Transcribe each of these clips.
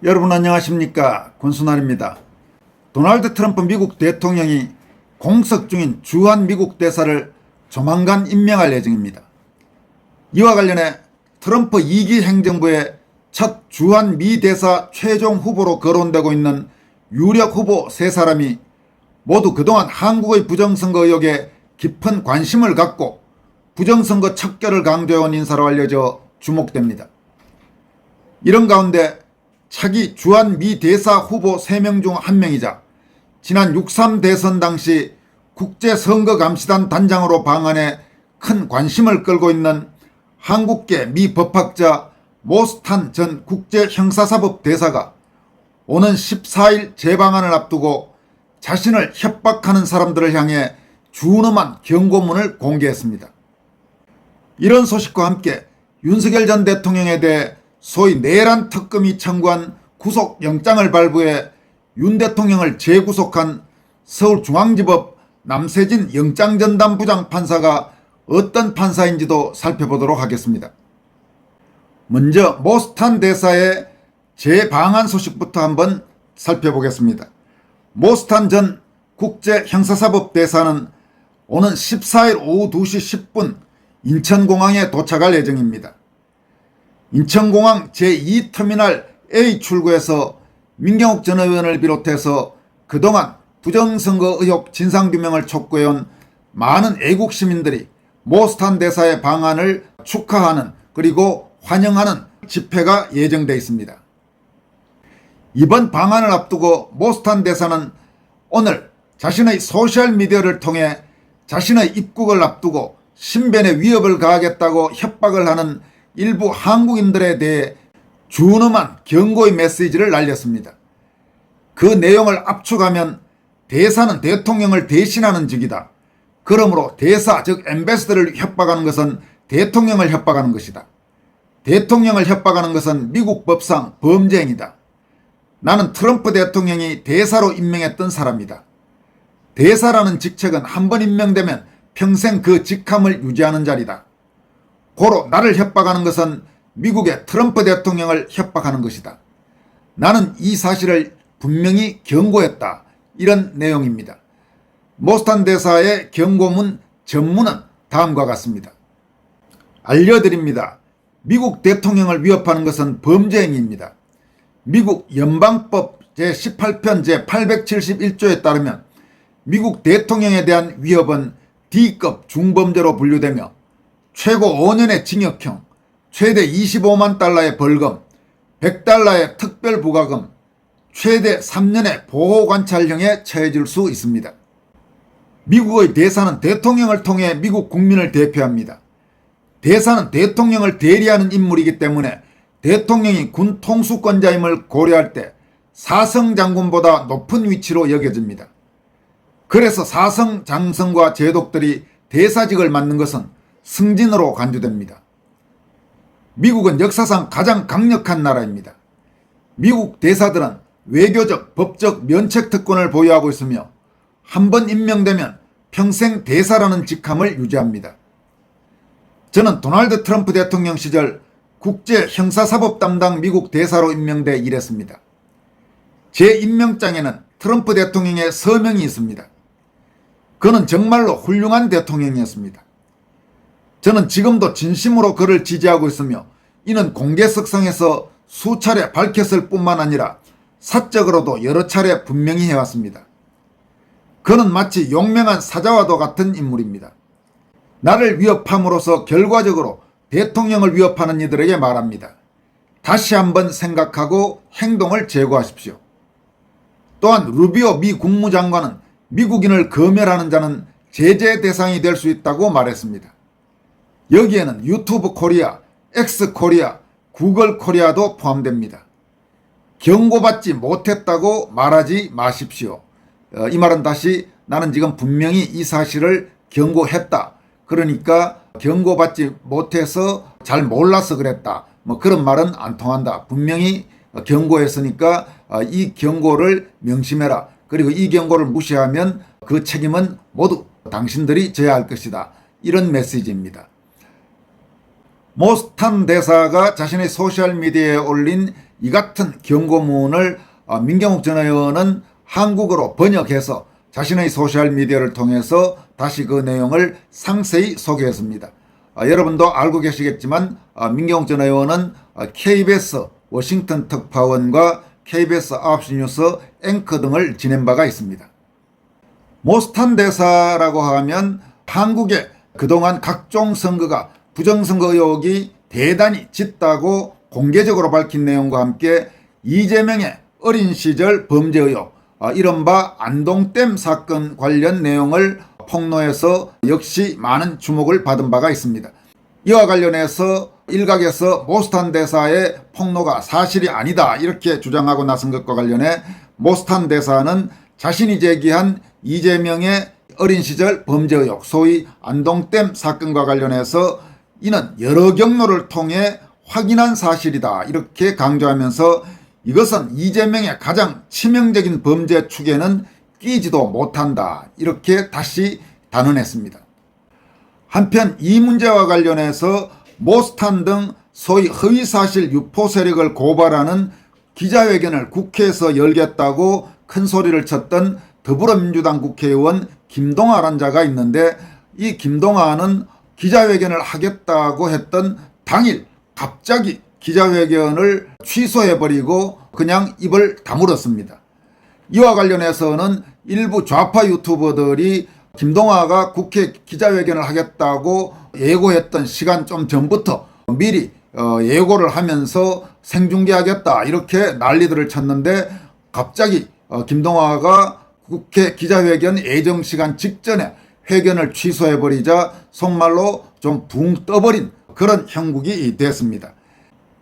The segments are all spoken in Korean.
여러분 안녕하십니까, 권순환입니다. 도널드 트럼프 미국 대통령이 공석 중인 주한 미국 대사를 조만간 임명할 예정입니다. 이와 관련해 트럼프 2기 행정부의 첫 주한 미 대사 최종 후보로 거론되고 있는 유력 후보 3사람이 모두 그동안 한국의 부정선거 의혹에 깊은 관심을 갖고 부정선거 척결을 강조해온 인사로 알려져 주목됩니다. 이런 가운데 차기 주한 미 대사 후보 3명 중 1명이자 지난 6.3 대선 당시 국제선거감시단 단장으로 방한해 큰 관심을 끌고 있는 한국계 미 법학자 모스탄 전 국제형사사법 대사가 오는 14일 재방한을 앞두고 자신을 협박하는 사람들을 향해 준엄한 경고문을 공개했습니다. 이런 소식과 함께 윤석열 전 대통령에 대해 소위 내란 특검이 청구한 구속영장을 발부해 윤 대통령을 재구속한 서울중앙지법 남세진 영장전담 부장판사가 어떤 판사인지도 살펴보도록 하겠습니다. 먼저 모스탄 대사의 재방한 소식부터 한번 살펴보겠습니다. 모스탄 전 국제형사사법 대사는 오는 14일 오후 2시 10분 인천공항에 도착할 예정입니다. 인천공항 제2터미널 A 출구에서 민경욱 전 의원을 비롯해서 그동안 부정선거 의혹 진상규명을 촉구해온 많은 애국 시민들이 모스탄 대사의 방한을 축하하는 그리고 환영하는 집회가 예정돼 있습니다. 이번 방한을 앞두고 모스탄 대사는 오늘 자신의 소셜미디어를 통해 자신의 입국을 앞두고 신변에 위협을 가하겠다고 협박을 하는 일부 한국인들에 대해 준엄한 경고의 메시지를 날렸습니다. 그 내용을 압축하면 대사는 대통령을 대신하는 직이다. 그러므로 대사 즉 엠베서더를 협박하는 것은 대통령을 협박하는 것이다. 대통령을 협박하는 것은 미국 법상 범죄 행위다. 나는 트럼프 대통령이 대사로 임명했던 사람이다. 대사라는 직책은 한 번 임명되면 평생 그 직함을 유지하는 자리다. 고로 나를 협박하는 것은 미국의 트럼프 대통령을 협박하는 것이다. 나는 이 사실을 분명히 경고했다. 이런 내용입니다. 모스탄 대사의 경고문 전문은 다음과 같습니다. 알려드립니다. 미국 대통령을 위협하는 것은 범죄 행위입니다. 미국 연방법 제18편 제871조에 따르면 미국 대통령에 대한 위협은 D급 중범죄로 분류되며 최고 5년의 징역형, 최대 25만 달러의 벌금, 100달러의 특별부과금, 최대 3년의 보호관찰형에 처해질 수 있습니다. 미국의 대사는 대통령을 통해 미국 국민을 대표합니다. 대사는 대통령을 대리하는 인물이기 때문에 대통령이 군 통수권자임을 고려할 때 사성 장군보다 높은 위치로 여겨집니다. 그래서 사성 장성과 제독들이 대사직을 맡는 것은 승진으로 간주됩니다. 미국은 역사상 가장 강력한 나라입니다. 미국 대사들은 외교적, 법적 면책특권을 보유하고 있으며 한 번 임명되면 평생 대사라는 직함을 유지합니다. 저는 도널드 트럼프 대통령 시절 국제형사사법 담당 미국 대사로 임명돼 일했습니다. 제 임명장에는 트럼프 대통령의 서명이 있습니다. 그는 정말로 훌륭한 대통령이었습니다. 저는 지금도 진심으로 그를 지지하고 있으며 이는 공개석상에서 수차례 밝혔을 뿐만 아니라 사적으로도 여러 차례 분명히 해왔습니다. 그는 마치 용맹한 사자와도 같은 인물입니다. 나를 위협함으로써 결과적으로 대통령을 위협하는 이들에게 말합니다. 다시 한번 생각하고 행동을 재고하십시오. 또한 루비오 미 국무장관은 미국인을 검열하는 자는 제재 대상이 될 수 있다고 말했습니다. 여기에는 유튜브 코리아, 엑스 코리아, 구글 코리아도 포함됩니다. 경고받지 못했다고 말하지 마십시오. 이 말은 다시 나는 지금 분명히 이 사실을 경고했다. 그러니까 경고받지 못해서 잘 몰라서 그랬다. 뭐 그런 말은 안 통한다. 분명히 경고했으니까 이 경고를 명심해라. 그리고 이 경고를 무시하면 그 책임은 모두 당신들이 져야 할 것이다. 이런 메시지입니다. 모스탄 대사가 자신의 소셜미디어에 올린 이 같은 경고문을 민경욱 전 의원은 한국어로 번역해서 자신의 소셜미디어를 통해서 다시 그 내용을 상세히 소개했습니다. 여러분도 알고 계시겠지만 민경욱 전 의원은 KBS 워싱턴 특파원과 KBS 9시 뉴스 앵커 등을 지낸 바가 있습니다. 모스탄 대사라고 하면 한국의 그동안 각종 선거가 부정선거 의혹이 대단히 짙다고 공개적으로 밝힌 내용과 함께 이재명의 어린 시절 범죄 의혹, 이른바 안동댐 사건 관련 내용을 폭로해서 역시 많은 주목을 받은 바가 있습니다. 이와 관련해서 일각에서 모스탄 대사의 폭로가 사실이 아니다 이렇게 주장하고 나선 것과 관련해 모스탄 대사는 자신이 제기한 이재명의 어린 시절 범죄 의혹, 소위 안동댐 사건과 관련해서 이는 여러 경로를 통해 확인한 사실이다 이렇게 강조하면서 이것은 이재명의 가장 치명적인 범죄 축에는 끼지도 못한다 이렇게 다시 단언했습니다. 한편 이 문제와 관련해서 모스탄 등 소위 허위사실 유포 세력을 고발하는 기자회견을 국회에서 열겠다고 큰 소리를 쳤던 더불어민주당 국회의원 김동아라는 자가 있는데, 이 김동아는 기자회견을 하겠다고 했던 당일 갑자기 기자회견을 취소해버리고 그냥 입을 다물었습니다. 이와 관련해서는 일부 좌파 유튜버들이 김동아가 국회 기자회견을 하겠다고 예고했던 시간 좀 전부터 미리 예고를 하면서 생중계하겠다 이렇게 난리들을 쳤는데, 갑자기 김동아가 국회 기자회견 예정 시간 직전에 회견을 취소해버리자 속말로 좀 붕 떠버린 그런 형국이 됐습니다.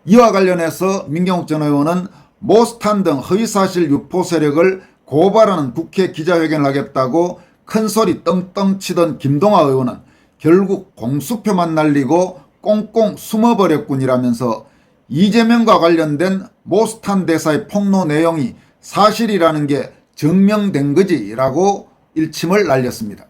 이와 관련해서 민경욱 전 의원은 모스탄 등 허위사실 유포 세력을 고발하는 국회 기자회견을 하겠다고 큰소리 떵떵 치던 김동아 의원은 결국 공수표만 날리고 꽁꽁 숨어버렸군이라면서 이재명과 관련된 모스탄 대사의 폭로 내용이 사실이라는 게 증명된 거지라고 일침을 날렸습니다.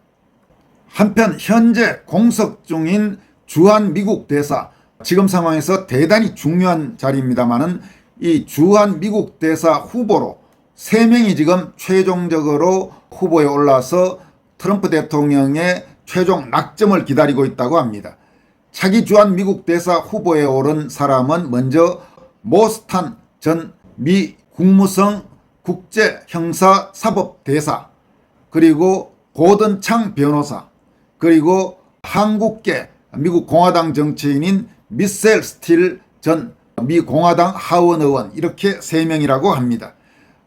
한편 현재 공석 중인 주한 미국 대사, 지금 상황에서 대단히 중요한 자리입니다만은 이 주한 미국 대사 후보로 3명이 지금 최종적으로 후보에 올라서 트럼프 대통령의 최종 낙점을 기다리고 있다고 합니다. 차기 주한 미국 대사 후보에 오른 사람은 먼저 모스탄 전 미 국무성 국제형사사법대사, 그리고 고든창 변호사, 그리고 한국계 미국 공화당 정치인인 미셀 스틸 전 미 공화당 하원 의원, 이렇게 3명이라고 합니다.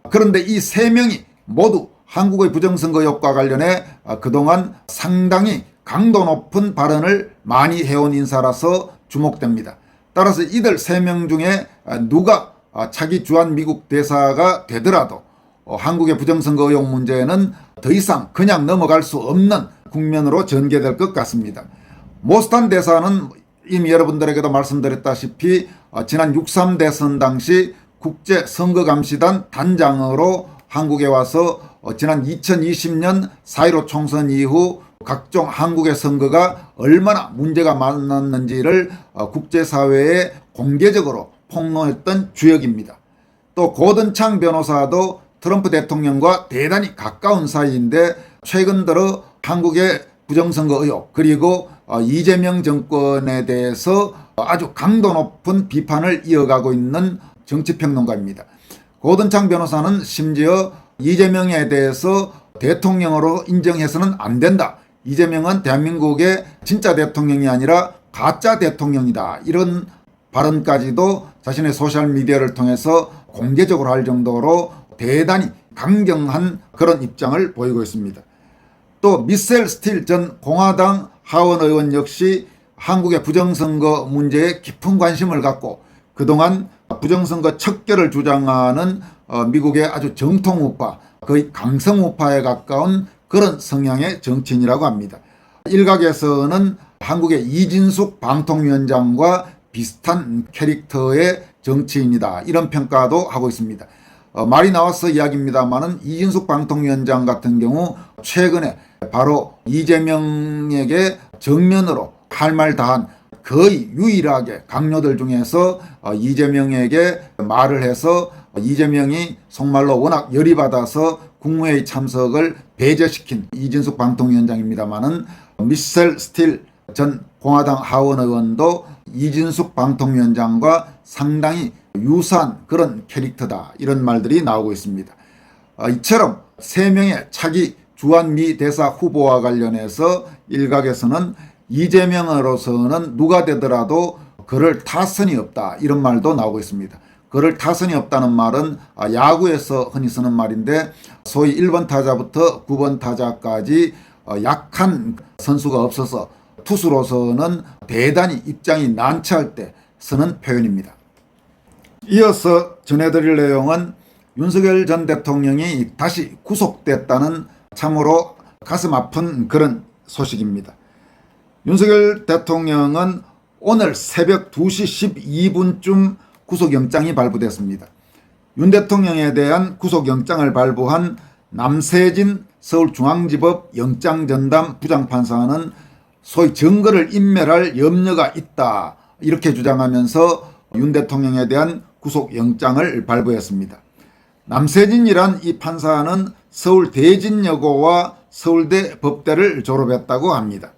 그런데 이 3명이 모두 한국의 부정선거 의혹과 관련해 그동안 상당히 강도 높은 발언을 많이 해온 인사라서 주목됩니다. 따라서 이들 3명 중에 누가 차기 주한 미국 대사가 되더라도 한국의 부정선거 의혹 문제는 더 이상 그냥 넘어갈 수 없는 국면으로 전개될 것 같습니다. 모스탄 대사는 이미 여러분들에게도 말씀드렸다시피 지난 6.3 대선 당시 국제선거감시단 단장으로 한국에 와서 지난 2020년 4.15 총선 이후 각종 한국의 선거가 얼마나 문제가 많았는지를 국제사회에 공개적으로 폭로했던 주역입니다. 또 고든창 변호사도 트럼프 대통령과 대단히 가까운 사이인데 최근 들어 한국의 부정선거 의혹 그리고 이재명 정권에 대해서 아주 강도 높은 비판을 이어가고 있는 정치평론가입니다. 고든창 변호사는 심지어 이재명에 대해서 대통령으로 인정해서는 안 된다. 이재명은 대한민국의 진짜 대통령이 아니라 가짜 대통령이다. 이런 발언까지도 자신의 소셜미디어를 통해서 공개적으로 할 정도로 대단히 강경한 그런 입장을 보이고 있습니다. 또 미셀 스틸 전 공화당 하원 의원 역시 한국의 부정선거 문제에 깊은 관심을 갖고 그동안 부정선거 척결을 주장하는 미국의 아주 정통우파, 거의 강성우파에 가까운 그런 성향의 정치인이라고 합니다. 일각에서는 한국의 이진숙 방통위원장과 비슷한 캐릭터의 정치인이다, 이런 평가도 하고 있습니다. 말이 나와서 이야기입니다만은 이진숙 방통위원장 같은 경우 최근에 바로 이재명에게 정면으로 할 말 다한 거의 유일하게 강요들 중에서 이재명에게 말을 해서 이재명이 속말로 워낙 열이 받아서 국무회의 참석을 배제시킨 이진숙 방통위원장입니다마는 미셸 스틸 전 공화당 하원 의원도 이진숙 방통위원장과 상당히 유사한 그런 캐릭터다, 이런 말들이 나오고 있습니다. 이처럼 3명의 차기 주한미 대사 후보와 관련해서 일각에서는 이재명으로서는 누가 되더라도 그를 타선이 없다, 이런 말도 나오고 있습니다. 그를 타선이 없다는 말은 야구에서 흔히 쓰는 말인데, 소위 1번 타자부터 9번 타자까지 약한 선수가 없어서 투수로서는 대단히 입장이 난처할 때 쓰는 표현입니다. 이어서 전해드릴 내용은 윤석열 전 대통령이 다시 구속됐다는 참으로 가슴 아픈 그런 소식입니다. 윤석열 대통령은 오늘 새벽 2시 12분쯤 구속영장이 발부됐습니다. 윤 대통령에 대한 구속영장을 발부한 남세진 서울중앙지법 영장전담 부장판사는 소위 증거를 인멸할 염려가 있다, 이렇게 주장하면서 윤 대통령에 대한 구속영장을 발부했습니다. 남세진이란 이 판사는 서울대진여고와 서울대 법대를 졸업했다고 합니다.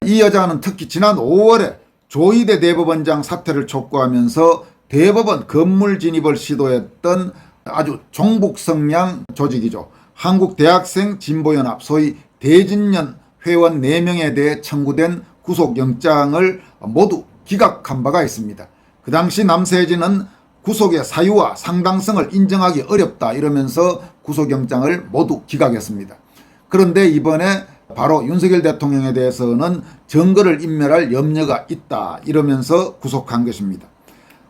이 여자는 특히 지난 5월에 조희대 대법원장 사퇴를 촉구하면서 대법원 건물 진입을 시도했던 아주 종북 성향 조직이죠. 한국대학생 진보연합 소위 대진연 회원 4명에 대해 청구된 구속영장을 모두 기각한 바가 있습니다. 그 당시 남세진은 구속의 사유와 상당성을 인정하기 어렵다, 이러면서 구속영장을 모두 기각했습니다. 그런데 이번에 바로 윤석열 대통령에 대해서는 증거를 인멸할 염려가 있다, 이러면서 구속한 것입니다.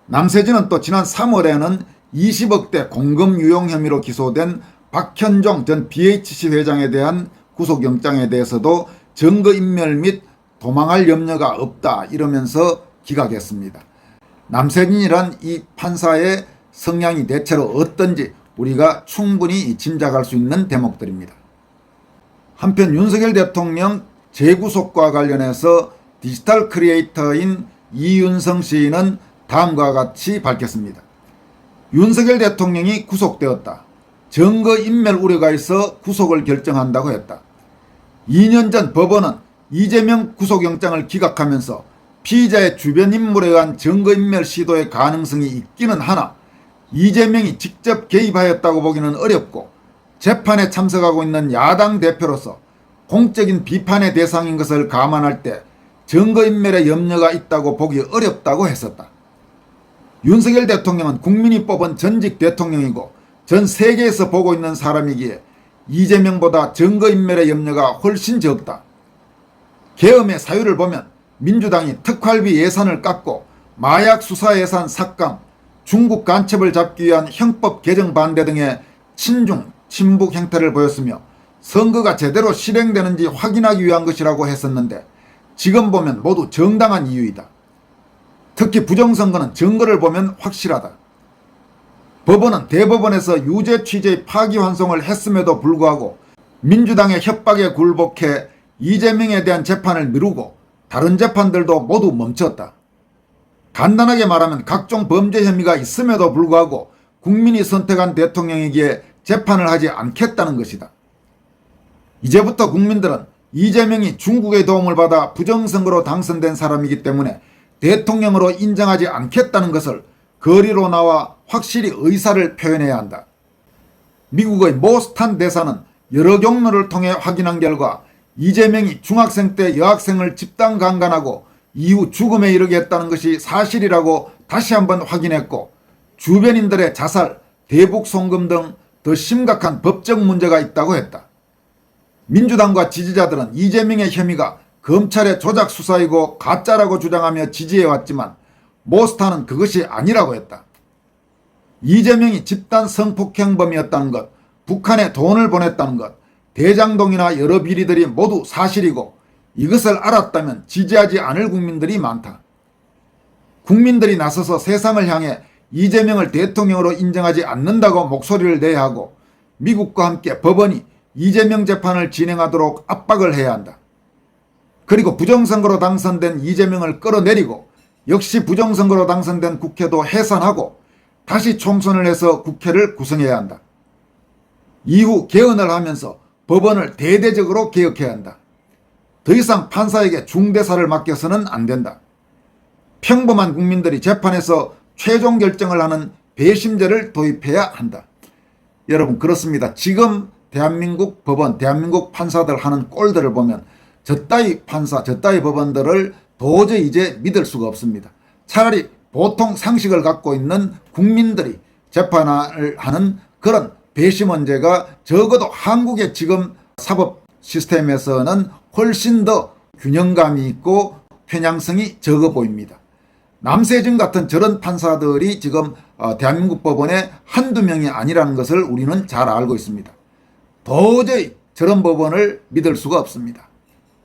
남세진은 또 지난 3월에는 20억대 공금 유용 혐의로 기소된 박현종 전 BHC 회장에 대한 구속영장에 대해서도 증거인멸 및 도망할 염려가 없다, 이러면서 기각했습니다. 남세진이란 이 판사의 성향이 대체로 어떤지 우리가 충분히 짐작할 수 있는 대목들입니다. 한편 윤석열 대통령 재구속과 관련해서 디지털 크리에이터인 이윤성 씨는 다음과 같이 밝혔습니다. 윤석열 대통령이 구속되었다. 증거인멸 우려가 있어 구속을 결정한다고 했다. 2년 전 법원은 이재명 구속영장을 기각하면서 피의자의 주변 인물에 의한 증거인멸 시도의 가능성이 있기는 하나 이재명이 직접 개입하였다고 보기는 어렵고 재판에 참석하고 있는 야당 대표로서 공적인 비판의 대상인 것을 감안할 때 증거인멸의 염려가 있다고 보기 어렵다고 했었다. 윤석열 대통령은 국민이 뽑은 전직 대통령이고 전 세계에서 보고 있는 사람이기에 이재명보다 증거인멸의 염려가 훨씬 적다. 계엄의 사유를 보면 민주당이 특활비 예산을 깎고 마약 수사 예산 삭감, 중국 간첩을 잡기 위한 형법 개정 반대 등의 친중, 친북 행태를 보였으며 선거가 제대로 실행되는지 확인하기 위한 것이라고 했었는데 지금 보면 모두 정당한 이유이다. 특히 부정선거는 증거를 보면 확실하다. 법원은 대법원에서 유죄 취지의 파기환송을 했음에도 불구하고 민주당의 협박에 굴복해 이재명에 대한 재판을 미루고 다른 재판들도 모두 멈췄다. 간단하게 말하면 각종 범죄 혐의가 있음에도 불구하고 국민이 선택한 대통령에게 재판을 하지 않겠다는 것이다. 이제부터 국민들은 이재명이 중국의 도움을 받아 부정선거로 당선된 사람이기 때문에 대통령으로 인정하지 않겠다는 것을 거리로 나와 확실히 의사를 표현해야 한다. 미국의 모 스탄 대사는 여러 경로를 통해 확인한 결과 이재명이 중학생 때 여학생을 집단 강간하고 이후 죽음에 이르게 했다는 것이 사실이라고 다시 한번 확인했고 주변인들의 자살, 대북 송금 등 더 심각한 법적 문제가 있다고 했다. 민주당과 지지자들은 이재명의 혐의가 검찰의 조작 수사이고 가짜라고 주장하며 지지해왔지만 모스타는 그것이 아니라고 했다. 이재명이 집단 성폭행범이었다는 것, 북한에 돈을 보냈다는 것, 대장동이나 여러 비리들이 모두 사실이고 이것을 알았다면 지지하지 않을 국민들이 많다. 국민들이 나서서 세상을 향해 이재명을 대통령으로 인정하지 않는다고 목소리를 내야 하고 미국과 함께 법원이 이재명 재판을 진행하도록 압박을 해야 한다. 그리고 부정선거로 당선된 이재명을 끌어내리고 역시 부정선거로 당선된 국회도 해산하고 다시 총선을 해서 국회를 구성해야 한다. 이후 개헌을 하면서 법원을 대대적으로 개혁해야 한다. 더 이상 판사에게 중대사를 맡겨서는 안 된다. 평범한 국민들이 재판에서 최종 결정을 하는 배심제를 도입해야 한다. 여러분, 그렇습니다. 지금 대한민국 법원, 대한민국 판사들 하는 꼴들을 보면 저따위 판사, 저따위 법원들을 도저히 이제 믿을 수가 없습니다. 차라리 보통 상식을 갖고 있는 국민들이 재판을 하는 그런 배심원제가 적어도 한국의 지금 사법 시스템에서는 훨씬 더 균형감이 있고 편향성이 적어 보입니다. 남세준 같은 저런 판사들이 지금 대한민국 법원에 한두 명이 아니라는 것을 우리는 잘 알고 있습니다. 도저히 저런 법원을 믿을 수가 없습니다.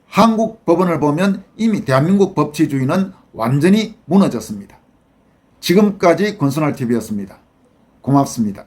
한국 법원을 보면 이미 대한민국 법치주의는 완전히 무너졌습니다. 지금까지 권순할TV였습니다. 고맙습니다.